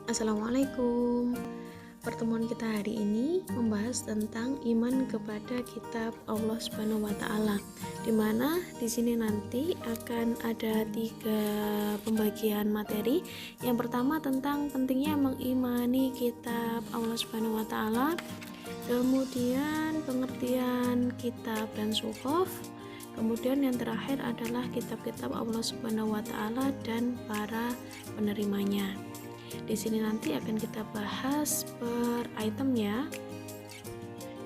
Assalamualaikum. Pertemuan kita hari ini membahas tentang iman kepada kitab Allah Subhanahu wa taala. Di mana di sini nanti akan ada 3 pembagian materi. Yang pertama tentang pentingnya mengimani kitab Allah Subhanahu wa taala. Kemudian pengertian kitab dan suhuf. Kemudian yang terakhir adalah kitab-kitab Allah Subhanahu wa taala dan para penerimanya. Di sini nanti akan kita bahas per itemnya.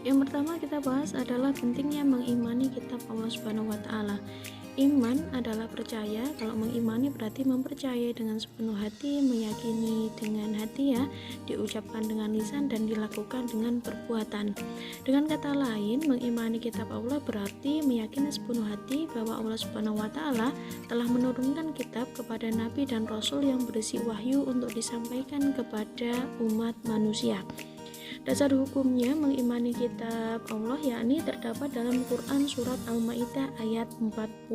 Yang pertama kita bahas adalah pentingnya mengimani kitab Allah Subhanahu wa taala. Iman adalah percaya. Kalau mengimani berarti mempercayai dengan sepenuh hati, meyakini dengan hati ya, diucapkan dengan lisan dan dilakukan dengan perbuatan. Dengan kata lain, mengimani kitab Allah berarti meyakini sepenuh hati bahwa Allah Subhanahu wa taala telah menurunkan kitab kepada nabi dan rasul yang berisi wahyu untuk disampaikan kepada umat manusia. Dasar hukumnya mengimani kitab Allah yakni terdapat dalam Quran surat Al-Maidah ayat 48.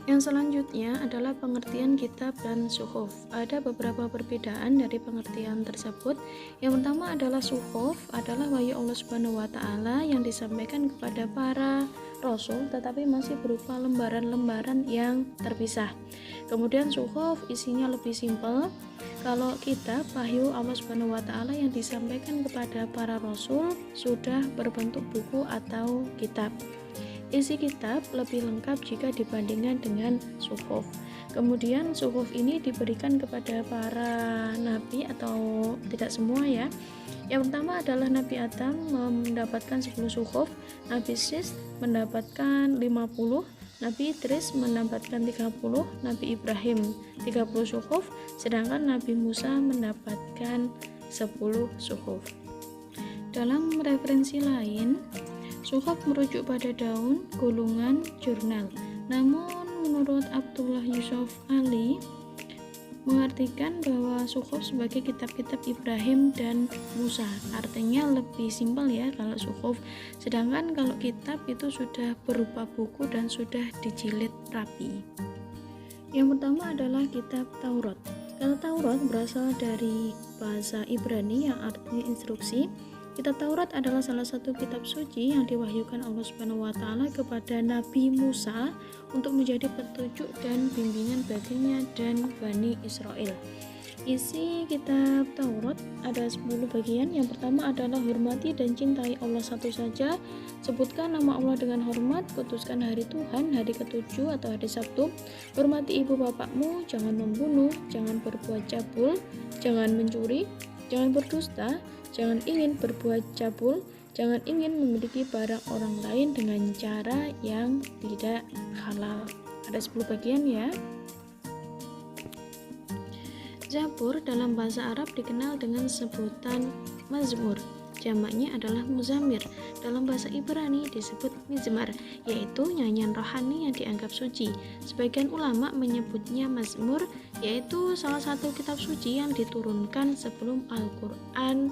Yang selanjutnya adalah pengertian kitab dan suhuf. Ada beberapa perbedaan dari pengertian tersebut. Yang pertama adalah suhuf adalah wahyu Allah Subhanahu wa taala yang disampaikan kepada para rasul tetapi masih berupa lembaran-lembaran yang terpisah. Kemudian suhuf isinya lebih simpel. Kalau kitab wahyu Allah Subhanahu wa taala yang disampaikan kepada para rasul sudah berbentuk buku atau kitab. Isi kitab lebih lengkap jika dibandingkan dengan suhuf. Kemudian suhuf ini diberikan kepada para nabi atau tidak semua ya. Yang pertama adalah Nabi Adam mendapatkan 10 suhuf, Nabi Sis mendapatkan 50, Nabi Idris mendapatkan 30, Nabi Ibrahim 30 suhuf, sedangkan Nabi Musa mendapatkan 10 suhuf. Dalam referensi lain, suhuf merujuk pada daun, gulungan, jurnal. Namun menurut Abdullah Yusuf Ali mengartikan bahwa suhuf sebagai kitab-kitab Ibrahim dan Musa. Artinya lebih simpel ya kalau suhuf. Sedangkan kalau kitab itu sudah berupa buku dan sudah dijilid rapi. Yang pertama adalah kitab Taurat. Kata Taurat berasal dari bahasa Ibrani yang artinya instruksi. Kitab Taurat adalah salah satu kitab suci yang diwahyukan Allah Subhanahu wa taala kepada Nabi Musa untuk menjadi petunjuk dan bimbingan baginya dan Bani Israel. Isi kitab Taurat ada 10 bagian. Yang pertama adalah hormati dan cintai Allah satu saja. Sebutkan nama Allah dengan hormat, kuduskan hari Tuhan, hari ke-7 atau hari Sabtu. Hormati ibu bapakmu, jangan membunuh, jangan berbuat cabul, jangan mencuri, jangan berdusta, jangan ingin berbuat cabul, jangan ingin memiliki barang orang lain dengan cara yang tidak halal. Ada 10 bagian ya. Zabur dalam bahasa Arab dikenal dengan sebutan mazmur. Jamaknya adalah muzamir. Dalam bahasa Ibrani disebut mizmar, yaitu nyanyian rohani yang dianggap suci. Sebagian ulama menyebutnya mazmur, yaitu salah satu kitab suci yang diturunkan sebelum Al-Quran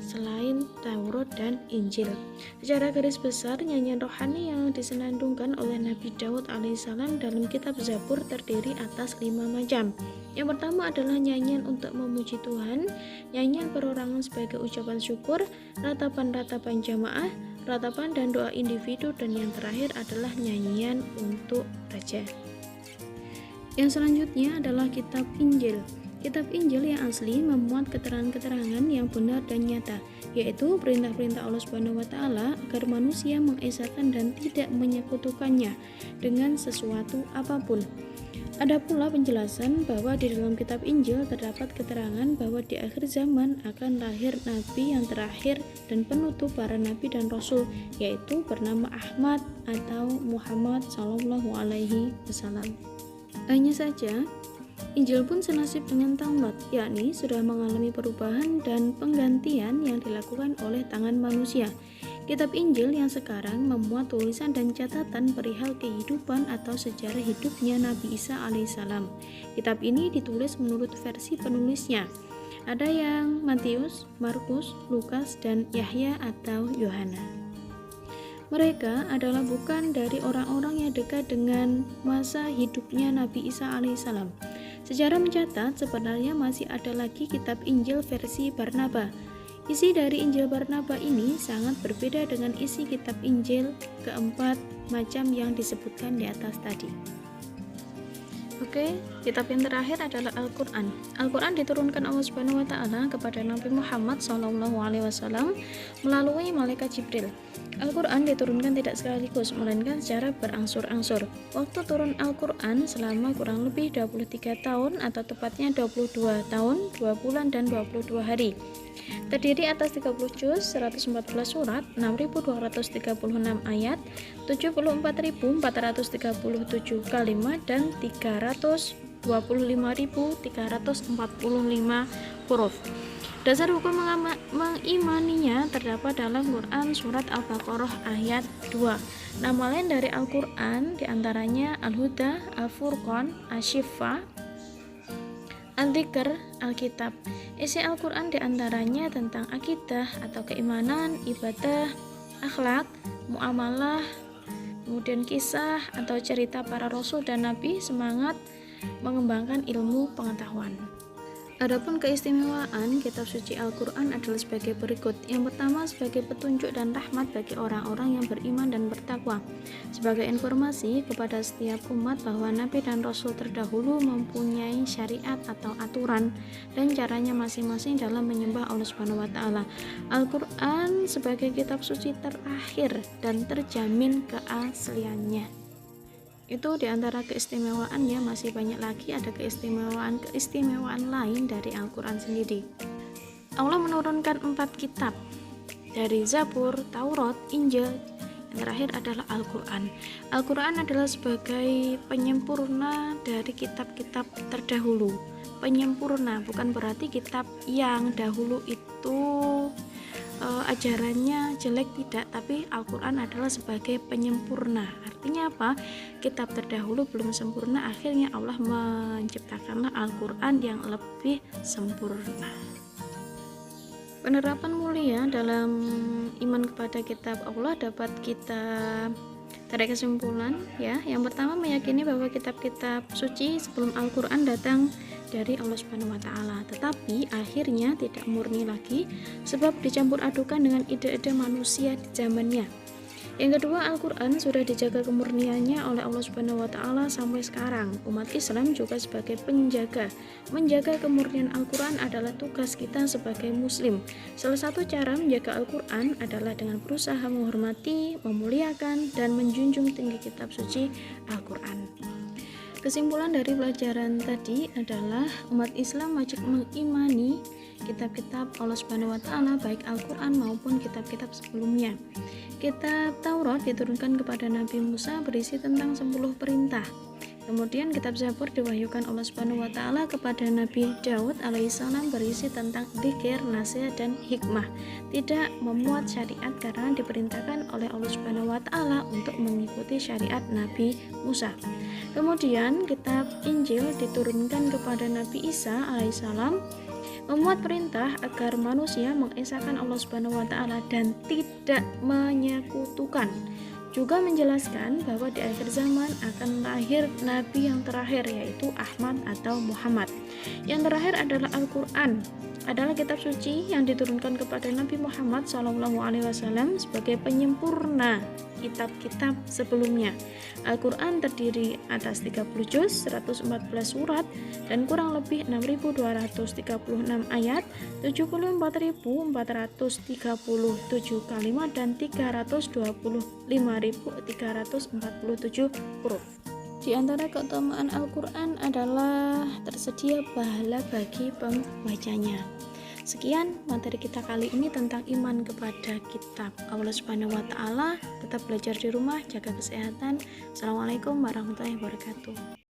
selain Taurat dan Injil. Secara garis besar, nyanyian rohani yang disenandungkan oleh Nabi Daud alaihissalam dalam kitab Zabur terdiri atas 5 macam. Yang pertama adalah nyanyian untuk memuji Tuhan, nyanyian perorangan sebagai ucapan syukur, ratapan-ratapan jamaah, ratapan dan doa individu, dan yang terakhir adalah nyanyian untuk raja. Yang selanjutnya adalah kitab Injil. Kitab Injil yang asli memuat keterangan-keterangan yang benar dan nyata, yaitu perintah-perintah Allah Subhanahu wa taala agar manusia mengesahkan dan tidak menyekutukannya dengan sesuatu apapun. Ada pula penjelasan bahwa di dalam kitab Injil terdapat keterangan bahwa di akhir zaman akan lahir nabi yang terakhir dan penutup para nabi dan rasul, yaitu bernama Ahmad atau Muhammad sallallahu alaihi wasallam. Hanya saja Injil pun senasib dengan Taurat, yakni sudah mengalami perubahan dan penggantian yang dilakukan oleh tangan manusia. Kitab Injil yang sekarang memuat tulisan dan catatan perihal kehidupan atau sejarah hidupnya Nabi Isa alaihissalam. Kitab ini ditulis menurut versi penulisnya. Ada yang Matius, Markus, Lukas, dan Yahya atau Yohana. Mereka adalah bukan dari orang-orang yang dekat dengan masa hidupnya Nabi Isa alaihissalam. Sejarah mencatat sebenarnya masih ada lagi kitab Injil versi Barnaba. Isi dari Injil Barnaba ini sangat berbeda dengan isi kitab Injil keempat macam yang disebutkan di atas tadi. Oke, kitab yang terakhir adalah Al-Quran. Al-Quran diturunkan Allah Subhanahu wa Ta'ala kepada Nabi Muhammad SAW melalui malaikat Jibril. Al-Quran diturunkan tidak sekaligus, melainkan secara berangsur-angsur. Waktu turun Al-Quran selama kurang lebih 23 tahun atau tepatnya 22 tahun, 2 bulan dan 22 hari. Terdiri atas 30 juz, 114 surat, 6.236 ayat, 74.437 kalimat, dan 325.345 huruf. Dasar hukum mengimaninya terdapat dalam Quran Surat Al-Baqarah ayat 2. Nama lain dari Al-Quran diantaranya Al-Huda, Al-Furqan, Asy-Syifa, Al-Dzikr, Al-Kitab. Isi Al-Quran diantaranya tentang akidah atau keimanan, ibadah, akhlak, muamalah, kemudian kisah atau cerita para rasul dan nabi, semangat mengembangkan ilmu pengetahuan. Adapun keistimewaan kitab suci Al-Quran adalah sebagai berikut. Yang pertama, sebagai petunjuk dan rahmat bagi orang-orang yang beriman dan bertakwa. Sebagai informasi kepada setiap umat bahwa Nabi dan Rasul terdahulu mempunyai syariat atau aturan dan caranya masing-masing dalam menyembah Allah Subhanahu wa Ta'ala. Al-Quran sebagai kitab suci terakhir dan terjamin keasliannya. Itu diantara keistimewaan, ya, masih banyak lagi ada keistimewaan lain dari Al-Quran sendiri. Allah menurunkan 4 kitab dari Zabur, Taurat, Injil. Yang terakhir adalah Al-Quran. Al-Quran adalah sebagai penyempurna dari kitab-kitab terdahulu. Penyempurna bukan berarti kitab yang dahulu itu ajarannya jelek, tidak, tapi Al-Quran adalah sebagai penyempurna. Artinya apa? Kitab terdahulu belum sempurna, akhirnya Allah menciptakanlah Al-Quran yang lebih sempurna. Penerapan mulia dalam iman kepada kitab Allah dapat kita tarik kesimpulan, ya. Yang pertama, meyakini bahwa kitab-kitab suci sebelum Al-Quran datang dari Allah Subhanahu wa Ta'ala, tetapi akhirnya tidak murni lagi sebab dicampur adukan dengan ide-ide manusia di zamannya. Yang kedua, Al-Quran sudah dijaga kemurniannya oleh Allah Subhanahu wa Ta'ala sampai sekarang. Umat Islam juga sebagai penjaga. Menjaga kemurnian Al-Quran adalah tugas kita sebagai muslim. Salah satu cara menjaga Al-Quran adalah dengan berusaha menghormati, memuliakan, dan menjunjung tinggi kitab suci Al-Quran. Kesimpulan dari pelajaran tadi adalah umat Islam wajib mengimani kitab-kitab Allah Subhanahu wa Ta'ala, baik Al-Quran maupun kitab-kitab sebelumnya. Kitab Taurat diturunkan kepada Nabi Musa, berisi tentang 10 perintah. Kemudian kitab Zabur diwahyukan Allah Subhanahu wa Ta'ala kepada Nabi Daud alaihissalam, berisi tentang dzikir, nasihat, dan hikmah. Tidak memuat syariat karena diperintahkan oleh Allah Subhanahu wa Ta'ala untuk mengikuti syariat Nabi Musa. Kemudian kitab Injil diturunkan kepada Nabi Isa alaihissalam, memuat perintah agar manusia mengesahkan Allah Subhanahu wa Ta'ala dan tidak menyekutukan. Juga menjelaskan bahwa di akhir zaman akan lahir nabi yang terakhir, yaitu Ahmad atau Muhammad. Yang terakhir adalah Al-Quran, adalah kitab suci yang diturunkan kepada Nabi Muhammad SAW sebagai penyempurna kitab-kitab sebelumnya. Al-Quran terdiri atas 30 juz, 114 surat, dan kurang lebih 6.236 ayat, 74.437 kalimat, dan 325.347 huruf. Di antara keutamaan Al-Quran adalah tersedia pahala bagi pembacanya. Sekian materi kita kali ini tentang iman kepada kitab Allah Subhanahu wa Ta'ala. Tetap belajar di rumah, jaga kesehatan. Assalamualaikum warahmatullahi wabarakatuh.